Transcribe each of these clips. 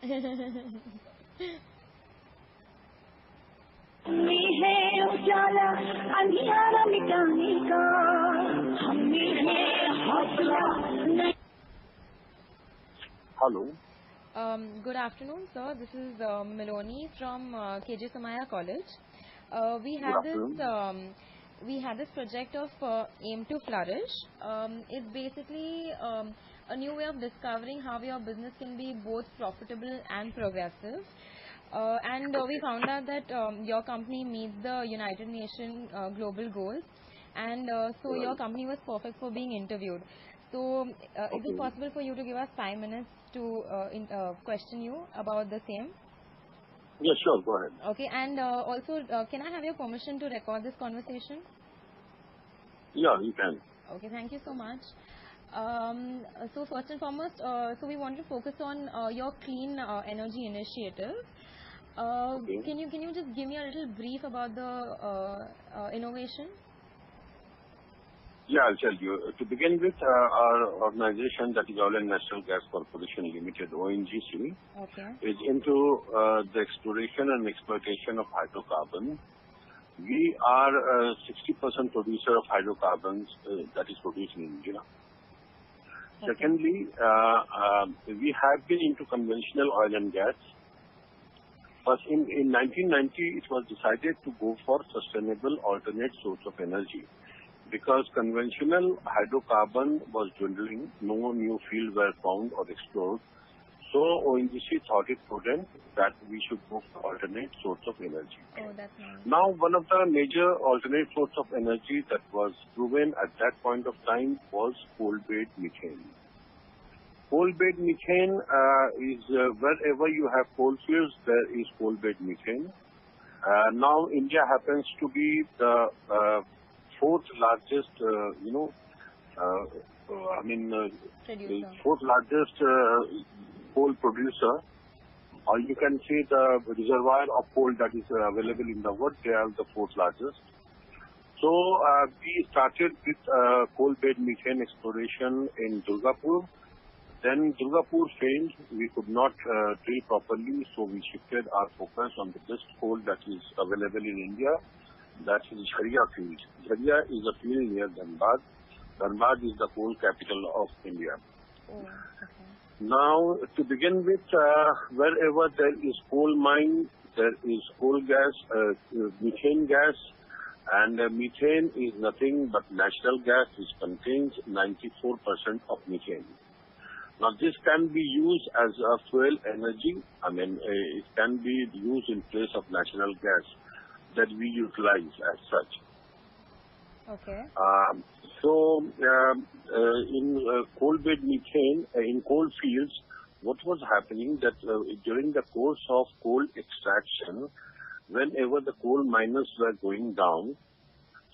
Hello. Good afternoon, sir. This is Meloni from KJ SIMSR College. We had this project of Aim to Flourish. It's basically a new way of discovering how your business can be both profitable and progressive. And we found out that your company meets the United Nations global goals, and so your company was perfect for being interviewed. So is it possible for you to give us 5 minutes to question you about the same? Yeah, sure, go ahead. Okay, and also can I have your permission to record this conversation? Yeah, you can. Okay, thank you so much. So first and foremost, so we want to focus on your clean energy initiative. Can you just give me a little brief about the innovation? Yeah, I'll tell you. To begin with, our organization, that is Oil and Natural Gas Corporation Limited, ONGC, is into the exploration and exploitation of hydrocarbon. We are a 60% producer of hydrocarbons that is produced in India. Secondly, we have been into conventional oil and gas. But in 1990, it was decided to go for sustainable alternate source of energy. Because conventional hydrocarbon was dwindling, no new fields were found or explored. So ONGC thought it prudent that we should go for alternate source of energy. Oh, that's nice. Now, one of the major alternate source of energy that was proven at that point of time was coal-bed methane. Coal-bed methane is wherever you have coal fields, there is coal-bed methane. Now, India happens to be the fourth largest, fourth largest coal producer, or you can say the reservoir of coal that is available in the world, they are the fourth largest. So we started with coal-bed methane exploration in Durgapur. Then Durgapur failed. We could not drill properly, so we shifted our focus on the best coal that is available in India. That is Jharia field. Jharia is a field near Dhanbad. Dhanbad is the coal capital of India. Now, to begin with, wherever there is coal mine, there is coal gas, methane gas, and methane is nothing but natural gas which contains 94% of methane. Now, this can be used as a fuel energy. It can be used in place of natural gas that we utilize as such. Okay. So, in coal-bed methane, in coal fields, what was happening that during the course of coal extraction, whenever the coal miners were going down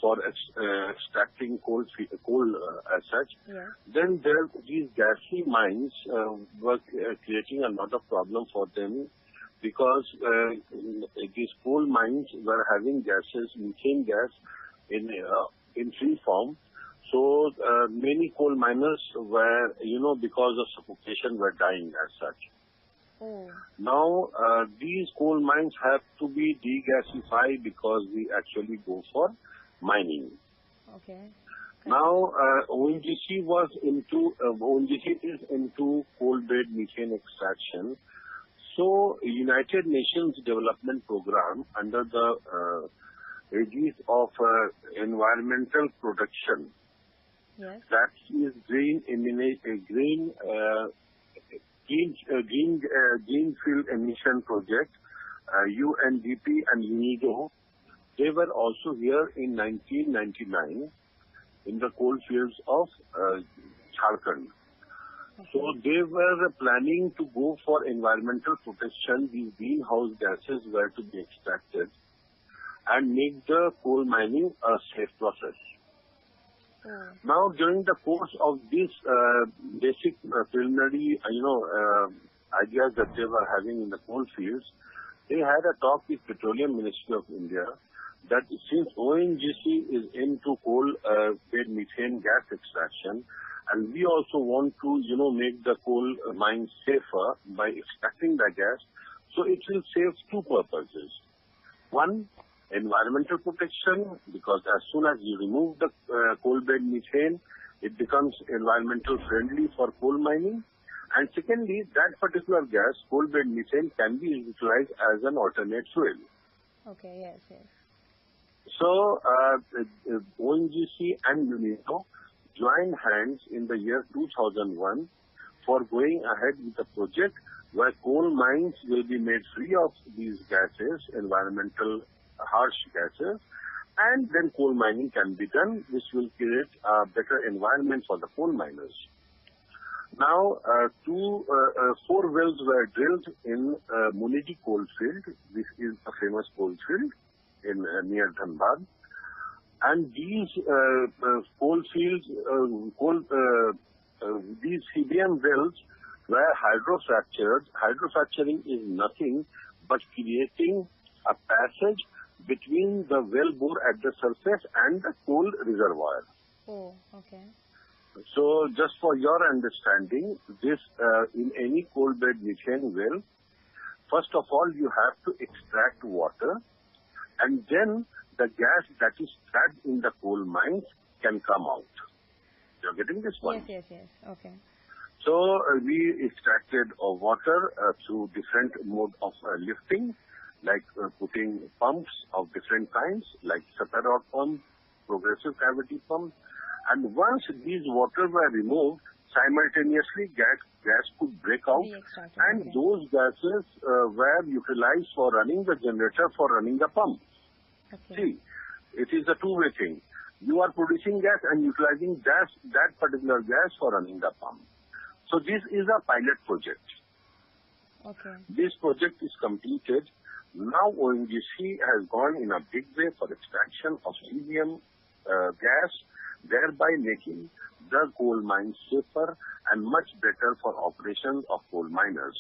for extracting coal as such, then these gassy mines were creating a lot of problem for them, because these coal mines were having gases, methane gas in free form. So many coal miners were, because of suffocation, were dying as such. Now, these coal mines have to be degasified because we actually go for mining. Now, ONGC is into coal-bed methane extraction. So, United Nations Development Program, under the aegis of environmental protection, that is green field emission project, UNDP and UNIDO, they were also here in 1999 in the coal fields of Jharkhand. So they were planning to go for environmental protection. These greenhouse gases were to be extracted and make the coal mining a safe process. Now, during the course of this basic preliminary, ideas that they were having in the coal fields, they had a talk with Petroleum Ministry of India that since ONGC is into coal-bed methane gas extraction, And we also want to, make the coal mine safer by extracting the gas. So it will serve two purposes. One, environmental protection, because as soon as you remove the coal bed methane, it becomes environmental friendly for coal mining. And secondly, that particular gas, coal bed methane, can be utilized as an alternate fuel. Okay, yes, yes. So, ONGC and UNIDO joined hands in the year 2001 for going ahead with a project where coal mines will be made free of these gases, environmental harsh gases, and then coal mining can be done, which will create a better environment for the coal miners. Now, 4 wells were drilled in Munidi coal field. This is a famous coal field in near Dhanbad. And these coal fields, these CBM wells were hydrofractured. Hydrofracturing is nothing but creating a passage between the well bore at the surface and the coal reservoir. Oh, okay. So just for your understanding, this in any coal bed methane well, first of all, you have to extract water, and then the gas that is trapped in the coal mines can come out. You're getting this one? Yes, yes, yes. Okay. So we extracted water through different mode of lifting, like putting pumps of different kinds, like separate pump, progressive cavity pump. And once these water were removed, simultaneously gas could break out, and okay. Those gases were utilized for running the generator, for running the pump. Okay. See, it is a two-way thing. You are producing gas and utilizing that particular gas for running the pump. So this is a pilot project. Okay. This project is completed. Now ONGC has gone in a big way for extraction of CBM gas, thereby making the coal mines safer and much better for operation of coal miners.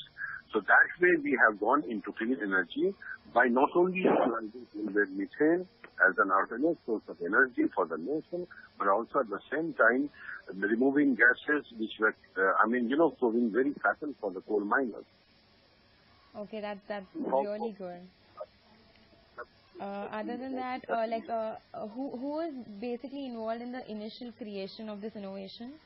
So that way we have gone into clean energy by not only utilizing coal bed methane as an alternate source of energy for the nation, but also at the same time removing gases which were, proving very fatal for the coal miners. Okay, that's really good. Other than that, who was basically involved in the initial creation of this innovation?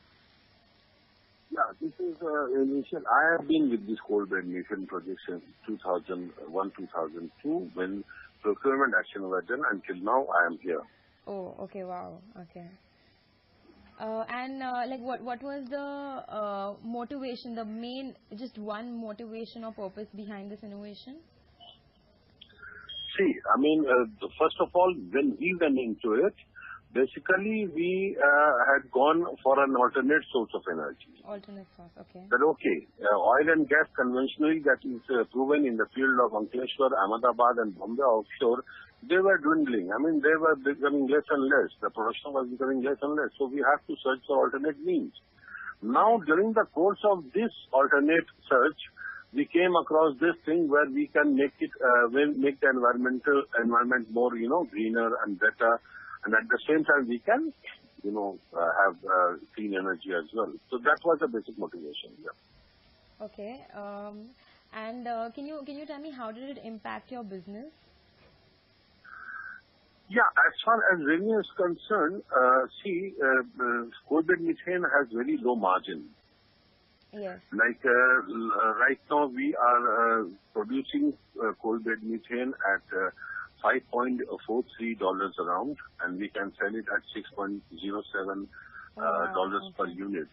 Yeah, this is initial. I have been with this coal bed methane project since 2001-2002 when procurement action was done. Until now, I am here. Oh, okay, wow, okay. What was the motivation, the main, just one motivation or purpose behind this innovation? See, first of all, when we went into it, basically we had gone for an alternate source of energy. Alternate source, okay. That oil and gas conventionally that is proven in the field of Ankleshwar, Ahmedabad and Bombay offshore, they were dwindling. They were becoming less and less. The production was becoming less and less. So we have to search for alternate means. Now, during the course of this alternate search, we came across this thing where we can make the environment more, greener and better. And at the same time, we can, have clean energy as well. So that was the basic motivation. Yeah. Okay. Can you tell me how did it impact your business? Yeah, as far as revenue is concerned, coal bed methane has very low margin. Yes. Like right now, we are producing coal bed methane at $5.43 around, and we can sell it at $6.07 per unit.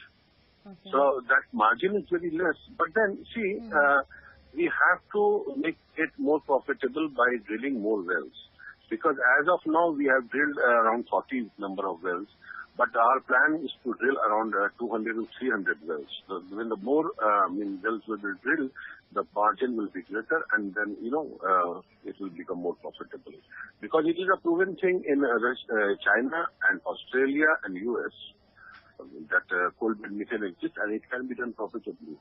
Okay. So that margin is very less. But then, we have to make it more profitable by drilling more wells. Because as of now, we have drilled around 40 number of wells. But our plan is to drill around 200 to 300 wells. So when the more wells will be drilled, the margin will be greater, and then it will become more profitable. Because it is a proven thing in China and Australia and US that coal bed methane exists, and it can be done profitably.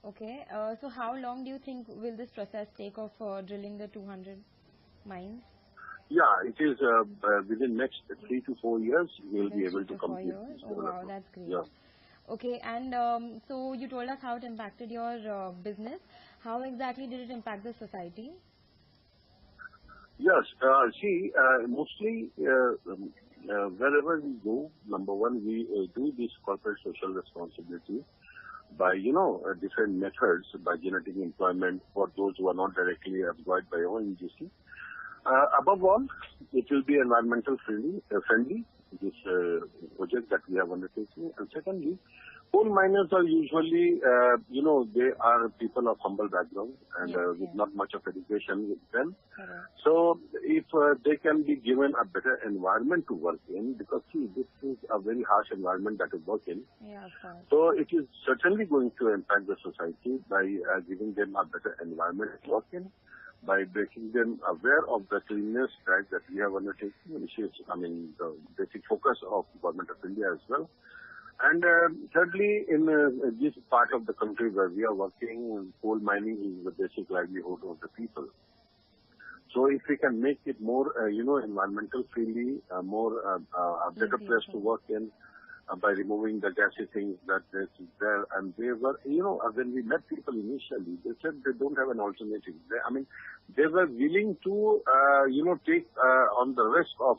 Okay. So how long do you think will this process take of drilling the 200 mines? Yeah, it is within next 3 to 4 years we will be able to complete this. Oh, wow, that's great. Yeah. Okay, and so you told us how it impacted your business. How exactly did it impact the society? Yes. See, mostly wherever we go, number one, we do this corporate social responsibility by, different methods, by generating employment for those who are not directly employed by ONGC. Above all, it will be environmental friendly, this project that we have undertaken. And secondly, coal miners are usually, they are people of humble background and Yes, with yes. not much of education with them. Correct. So if they can be given a better environment to work in, because see, this is a very harsh environment that is work in. Yeah, of course. So it is certainly going to impact the society by giving them a better environment to work in, by making them aware of the cleanliness drive that we have undertaken, which is, the basic focus of Government of India as well. And thirdly, in this part of the country where we are working, coal mining is the basic livelihood of the people. So if we can make it more, environmental friendly, a better place to work in, by removing the gassy things that is there. And they were, when we met people initially, they said they don't have an alternative. They were willing to, take on the risk of,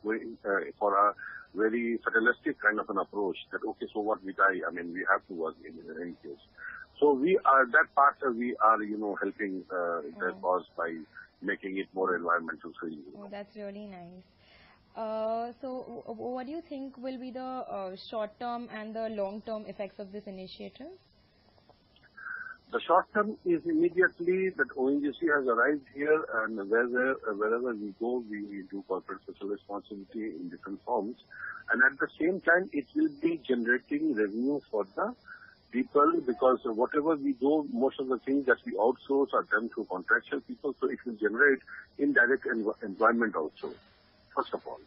going for a very fatalistic kind of an approach that, okay, so what, we die? We have to work in any case. So we are, that part we are, helping the cause by making it more environmental friendly. Oh, that's really nice. So, what do you think will be the short-term and the long-term effects of this initiative? The short term is immediately that ONGC has arrived here, and wherever we go, we do corporate social responsibility in different forms. And at the same time, it will be generating revenue for the people, because whatever we do, most of the things that we outsource are done through contractual people, so it will generate indirect employment also, first of all.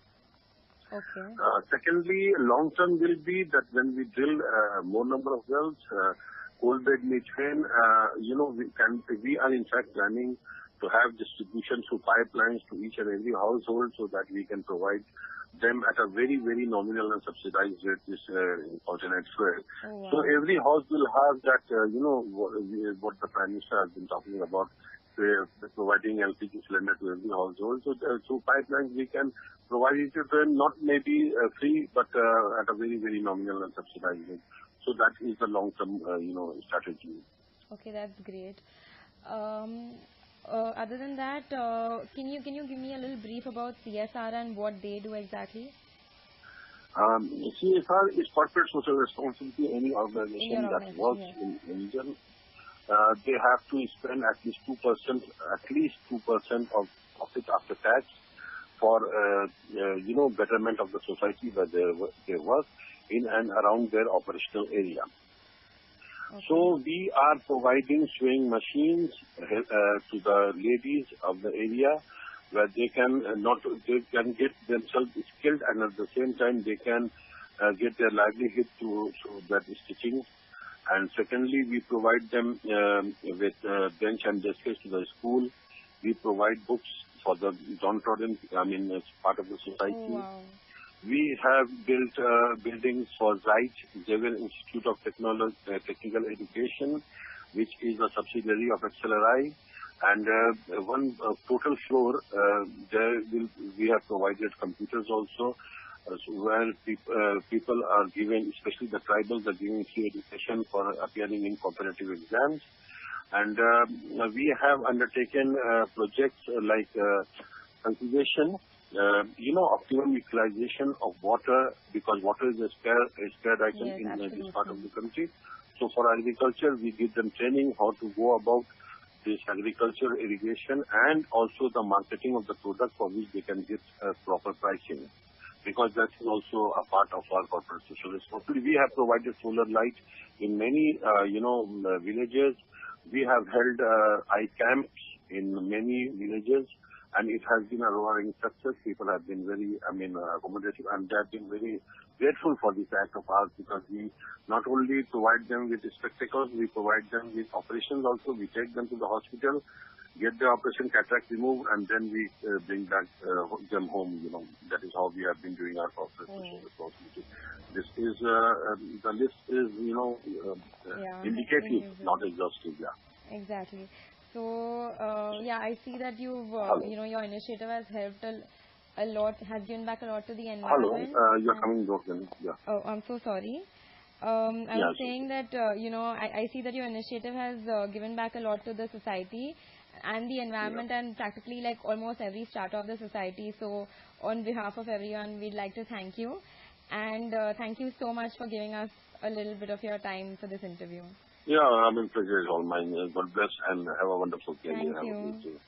Okay. Secondly, long term will be that when we drill more number of wells, coal bed methane, we are in fact planning to have distribution through pipelines to each and every household, so that we can provide them at a very, very nominal and subsidized rate this alternate fuel. Oh, wow. So every house will have that, what the Prime Minister has been talking about, providing LPG cylinder to every household. So through pipelines we can provide it to them, not maybe free, but at a very, very nominal and subsidized rate. So that is the long-term, strategy. Okay, that's great. Other than that, can you give me a little brief about CSR and what they do exactly? CSR is corporate social responsibility. Any organization that works yes. in India, they have to spend at least 2% of profit after tax for betterment of the society where they work in and around their operational area. Okay. So we are providing sewing machines to the ladies of the area, where they can get themselves skilled, and at the same time they can get their livelihood through that stitching. And secondly, we provide them with bench and desks to the school. We provide books for the downtrodden, as part of the society. Oh, wow. We have built buildings for ZITE, Javier Institute of Technical Education, which is a subsidiary of XLRI. And one total floor, we have provided computers also, where people are given, especially the tribals, are given free education for appearing in competitive exams. And we have undertaken projects like conservation, optimum utilization of water, because water is a scarce item in this part of the country. So for agriculture, we give them training how to go about this agriculture, irrigation, and also the marketing of the product for which they can get proper pricing, because that is also a part of our corporate social responsibility. We have provided solar light in many, villages. We have held eye camps in many villages, and it has been a roaring success. People have been very, accommodative, and they have been very grateful for this act of ours, because we not only provide them with spectacles, we provide them with operations also. We take them to the hospital, get the operation cataract removed, and then we bring back them home. That is how we have been doing our corporate social responsibility. This is the list is indicative, not exhaustive. Yeah. Exactly. So I see that you've your initiative has helped a lot, has given back a lot to the environment. Hello, you're coming broken. Yeah. Oh, I'm so sorry. I was saying that I see that your initiative has given back a lot to the society and the environment, and practically like almost every strata of the society. So on behalf of everyone, we'd like to thank you, and thank you so much for giving us a little bit of your time for this interview. Yeah, pleasure is all mine. God bless and have a wonderful day. Thank you.